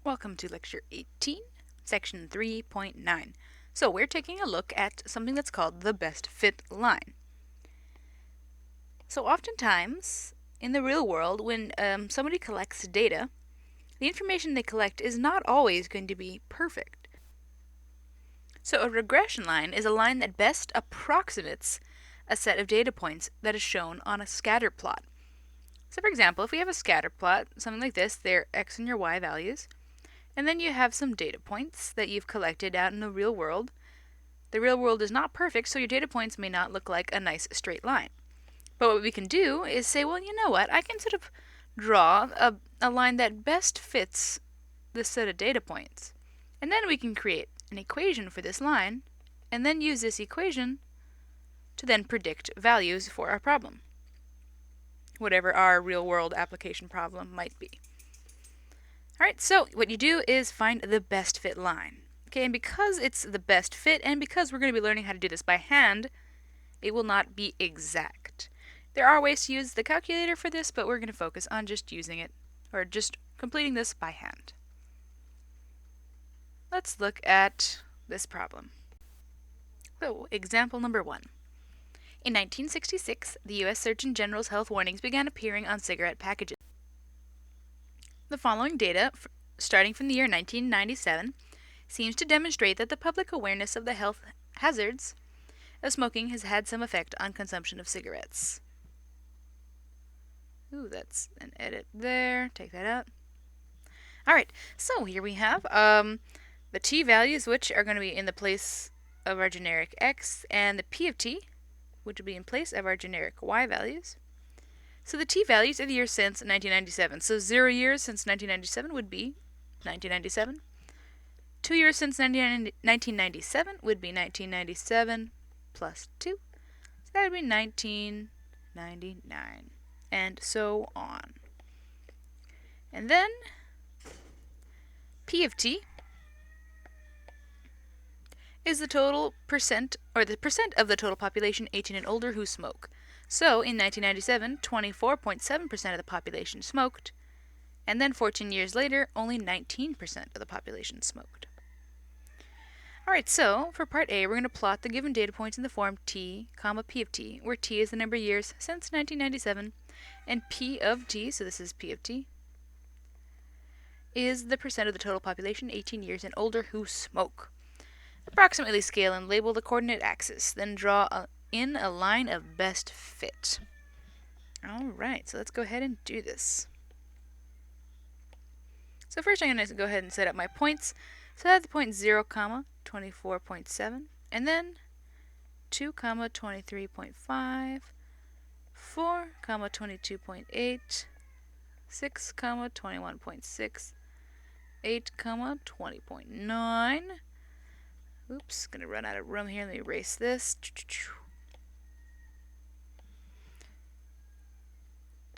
Welcome to Lecture 18, Section 3.9. So we're taking a look at something that's called the best fit line. So oftentimes, in the real world, when somebody collects data, the information they collect is not always going to be perfect. So a regression line is a line that best approximates a set of data points that is shown on a scatter plot. So for example, if we have a scatter plot, something like this, they're x and your y values, and then you have some data points that you've collected out in the real world. The real world is not perfect, so your data points may not look like a nice straight line. But what we can do is say, well, you know what? I can sort of draw a line that best fits this set of data points. And then we can create an equation for this line, and then use this equation to then predict values for our problem, whatever our real-world application problem might be. Alright, so what you do is find the best fit line. Okay, and because it's the best fit, and because we're going to be learning how to do this by hand, it will not be exact. There are ways to use the calculator for this, but we're going to focus on just using it, or just completing this by hand. Let's look at this problem. So, example number 1. In 1966, the U.S. Surgeon General's health warnings began appearing on cigarette packages. The following data, starting from the year 1997, seems to demonstrate that the public awareness of the health hazards of smoking has had some effect on consumption of cigarettes. Ooh, that's an edit there. Take that out. Alright, so here we have the t values, which are going to be in the place of our generic x, and the p of t, which will be in place of our generic y values. So the t values are the years since 1997. So 0 years since 1997 would be 1997. 2 years since 1997 would be 1997 plus 2. So that would be 1999. And so on. And then P of t is the total percent, or the percent of the total population 18 and older who smoke. So, in 1997, 24.7% of the population smoked, and then 14 years later, only 19% of the population smoked. Alright, so, for part A, we're going to plot the given data points in the form t, comma p of t, where t is the number of years since 1997, and p of t, so this is p of t, is the percent of the total population 18 years and older who smoke. Approximately scale and label the coordinate axis, then draw in a line of best fit. Alright, so let's go ahead and do this. So first I'm going to go ahead and set up my points. So that's point 0, 24.7, and then 2, 23.5, 4, 22.8, 6, 21.6, 8, 20.9. Oops, gonna run out of room here. Let me erase this.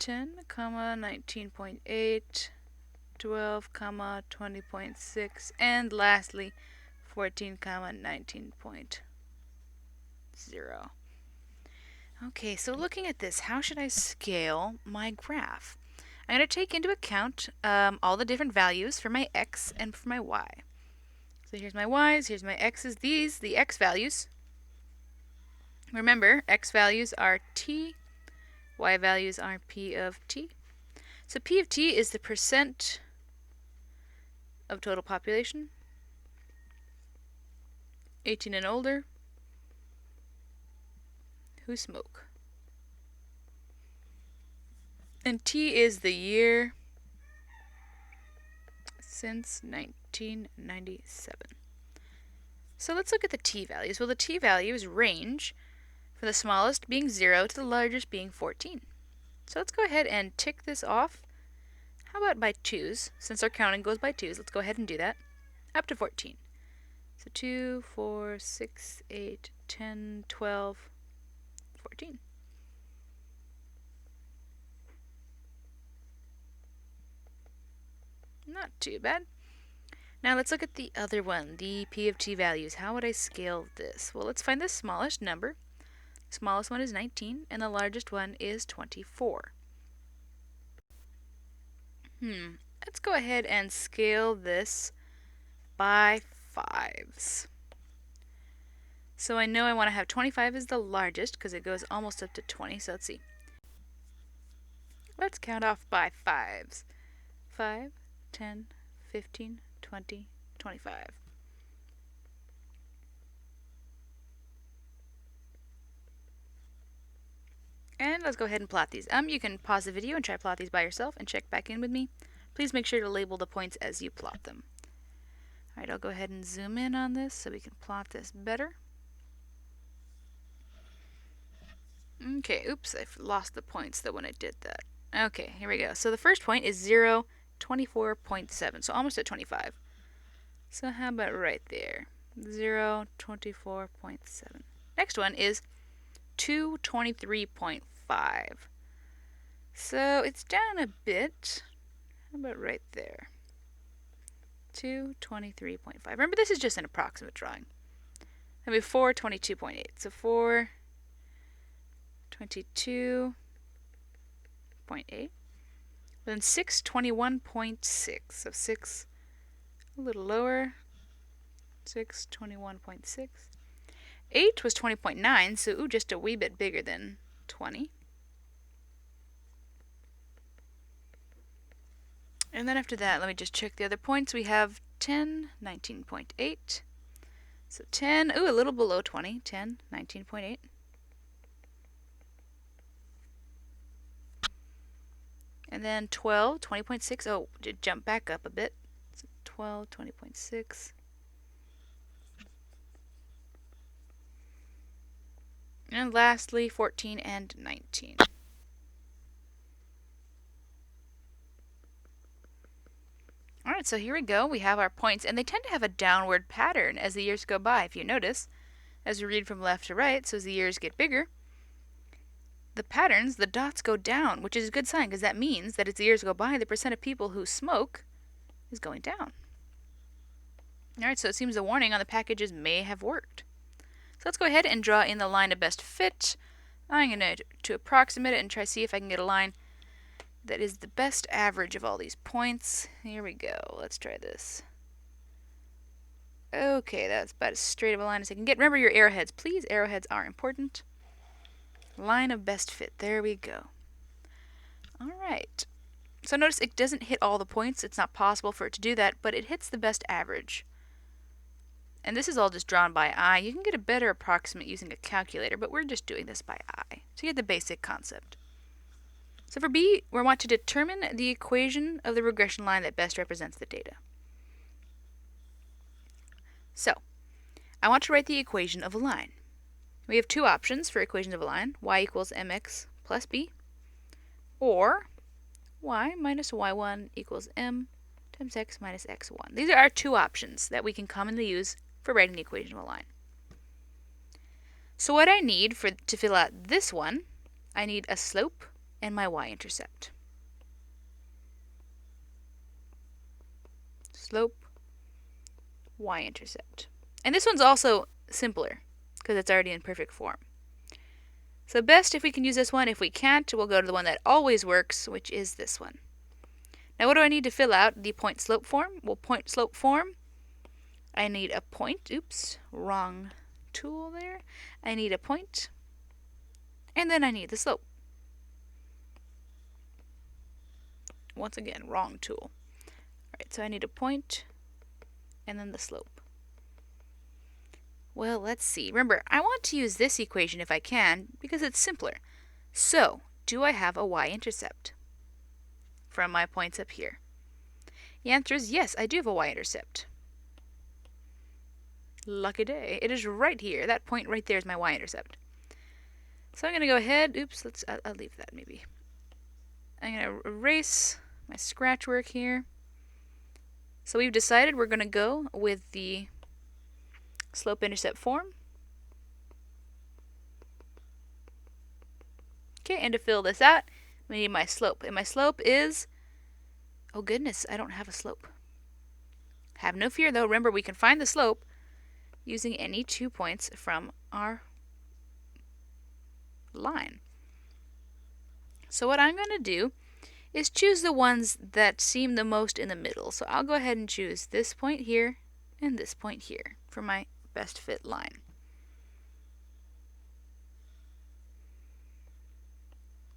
10, 19.8, 12, 20.6, and lastly 14, 19.0. Okay, so looking at this, how should I scale my graph? I'm going to take into account all the different values for my x and for my y. So here's my y's, here's my x's, these, the x values. Remember, x values are t, y values are p of t. So p of t is the percent of total population, 18 and older, who smoke. And t is the year since 1997. So let's look at the t values. Well, the t values range from the smallest being 0 to the largest being 14. So let's go ahead and tick this off. How about by 2's? Since our counting goes by 2's, let's go ahead and do that. Up to 14. So 2, 4, 6, 8, 10, 12, 14. Not too bad. Now let's look at the other one, the p of t values. How would I scale this? Well, let's find the smallest number. The smallest one is 19, and the largest one is 24. Let's go ahead and scale this by 5s. So I know I want to have 25 as the largest because it goes almost up to 20. So let's see. Let's count off by 5s. 5, 10, 15, 20, 25. And let's go ahead and plot these. You can pause the video and try to plot these by yourself and check back in with me. Please make sure to label the points as you plot them. Alright, I'll go ahead and zoom in on this so we can plot this better. Okay, oops, I lost the points though when I did that. Okay, here we go. So the first point is 0, 24.7, so almost at 25. So how about right there? 0, 24.7. Next one is 223.5. So it's down a bit. How about right there? 223.5. Remember, this is just an approximate drawing. That'd be 422.8. So 422.8. Then 621.6. So 6 a little lower. 621.6. 8 was 20.9, so just a wee bit bigger than 20. And then after that, let me just check the other points. We have 10, 19.8. So 10, a little below 20. 10, 19.8. And then 12, 20.6. Oh, it jumped back up a bit. So 12, 20.6. And lastly, 14 and 19. Alright, so here we go. We have our points, and they tend to have a downward pattern as the years go by, if you notice. As we read from left to right, so as the years get bigger, the patterns, the dots go down, which is a good sign, because that means that as the years go by, the percent of people who smoke is going down. Alright, so it seems the warning on the packages may have worked. So let's go ahead and draw in the line of best fit. I'm going to approximate it and try to see if I can get a line that is the best average of all these points. Here we go. Let's try this. Okay, that's about as straight of a line as I can get. Remember your arrowheads, please. Arrowheads are important. Line of best fit. There we go. Alright. So notice it doesn't hit all the points. It's not possible for it to do that, but it hits the best average. And this is all just drawn by eye. You can get a better approximate using a calculator, but we're just doing this by eye to get the basic concept. So for B, we want to determine the equation of the regression line that best represents the data. So, I want to write the equation of a line. We have two options for equations of a line, y equals mx plus b, or y minus y1 equals m times x minus x1. These are our two options that we can commonly use for writing the equation of a line. So what I need to fill out this one, I need a slope and my y-intercept. Slope, y-intercept. And this one's also simpler because it's already in perfect form. So best if we can use this one. If we can't, we'll go to the one that always works, which is this one. Now what do I need to fill out? The point slope form. Well, point slope form, I need a point. Oops, wrong tool there. I need a point, and then I need the slope. Once again, wrong tool. Alright, so I need a point, and then the slope. Well, let's see. Remember, I want to use this equation if I can, because it's simpler. So, do I have a y-intercept from my points up here? The answer is yes, I do have a y-intercept. Lucky day. It is right here. That point right there is my y-intercept. So I'm going to go ahead. Oops, I'll leave that maybe. I'm going to erase my scratch work here. So we've decided we're going to go with the slope-intercept form. Okay, and to fill this out, we need my slope. And my slope is, oh goodness, I don't have a slope. Have no fear though. Remember, we can find the slope using any 2 points from our line. So what I'm going to do is choose the ones that seem the most in the middle. So I'll go ahead and choose this point here and this point here for my best fit line.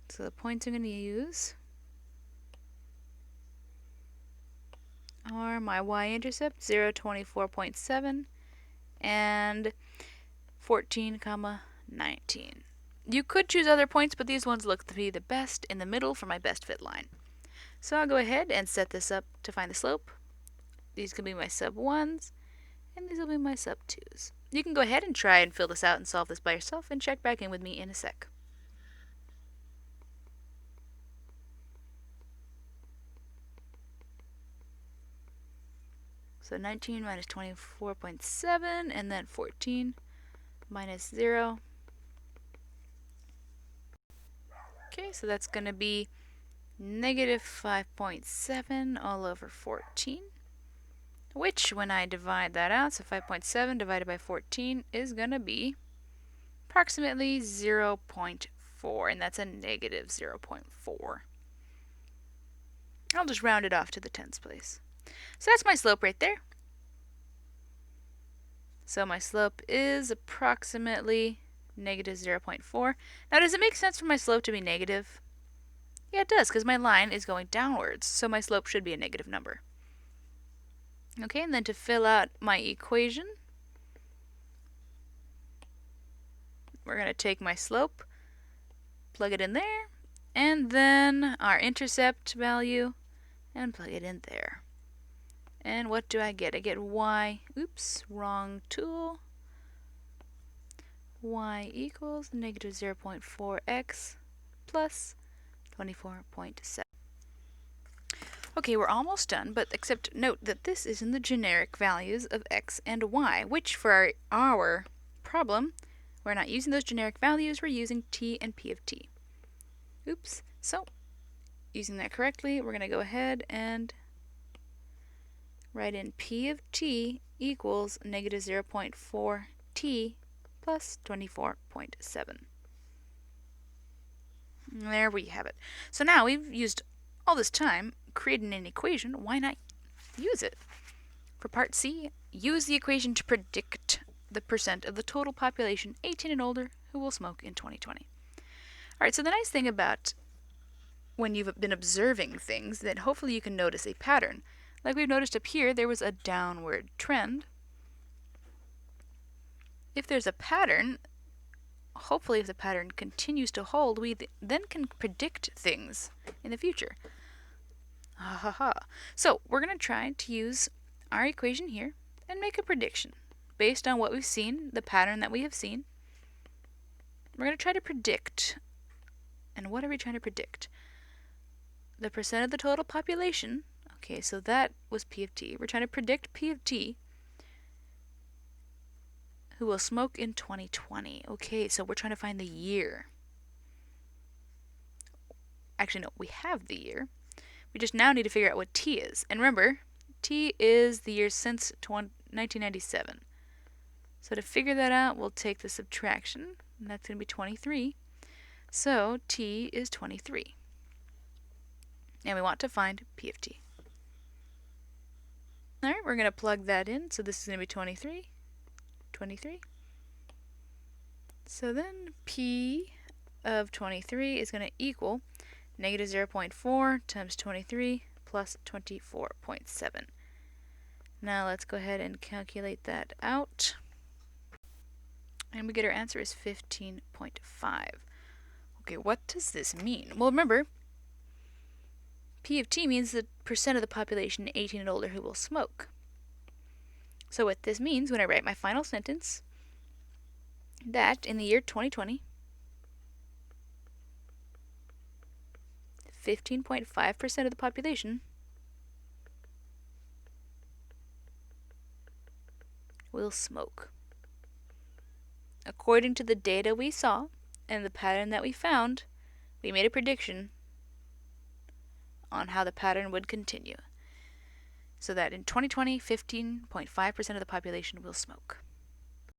So the points I'm going to use are my y-intercept 0, 24.7 and 14, 19. You could choose other points, but these ones look to be the best in the middle for my best fit line. So I'll go ahead and set this up to find the slope. These can be my sub 1s, and these will be my sub 2s. You can go ahead and try and fill this out and solve this by yourself and check back in with me in a sec. So 19 minus 24.7, and then 14 minus 0. Okay, so that's going to be negative 5.7 all over 14, which when I divide that out, so 5.7 divided by 14 is going to be approximately 0.4, and that's a negative 0.4. I'll just round it off to the tens place. So that's my slope right there. So my slope is approximately negative 0.4. Now, does it make sense for my slope to be negative? Yeah, it does, because my line is going downwards, so my slope should be a negative number. Okay, and then to fill out my equation, we're going to take my slope, plug it in there, and then our intercept value, and plug it in there. And what do I get? I get y, oops, wrong tool, y equals negative 0.4x plus 24.7. Okay, we're almost done, but except note that this is in the generic values of x and y, which for our problem, we're not using those generic values, we're using t and p of t. Oops, so using that correctly, we're going to go ahead and write in p of t equals negative 0.4 t plus 24.7. There we have it. So now we've used all this time creating an equation. Why not use it? For part C, use the equation to predict the percent of the total population 18 and older who will smoke in 2020. Alright, so the nice thing about when you've been observing things, that hopefully you can notice a pattern. Like we've noticed up here, there was a downward trend. If there's a pattern, hopefully if the pattern continues to hold, we then can predict things in the future. So we're going to try to use our equation here and make a prediction based on what we've seen, the pattern that we have seen. We're going to try to predict. And what are we trying to predict? The percent of the total population. Okay, so that was P of t. We're trying to predict P of t who will smoke in 2020. Okay, so we're trying to find the year. Actually, no, we have the year. We just now need to figure out what t is. And remember, t is the year since 1997. So to figure that out, we'll take the subtraction, and that's going to be 23. So t is 23. And we want to find P of t. Alright, we're going to plug that in. So this is going to be 23. 23. So then P of 23 is going to equal negative 0.4 times 23 plus 24.7. Now let's go ahead and calculate that out. And we get our answer is 15.5. Okay, what does this mean? Well, remember, P of t means the percent of the population 18 and older who will smoke. So what this means when I write my final sentence, that in the year 2020, 15.5% of the population will smoke. According to the data we saw and the pattern that we found, we made a prediction on how the pattern would continue. So that in 2020, 15.5% of the population will smoke.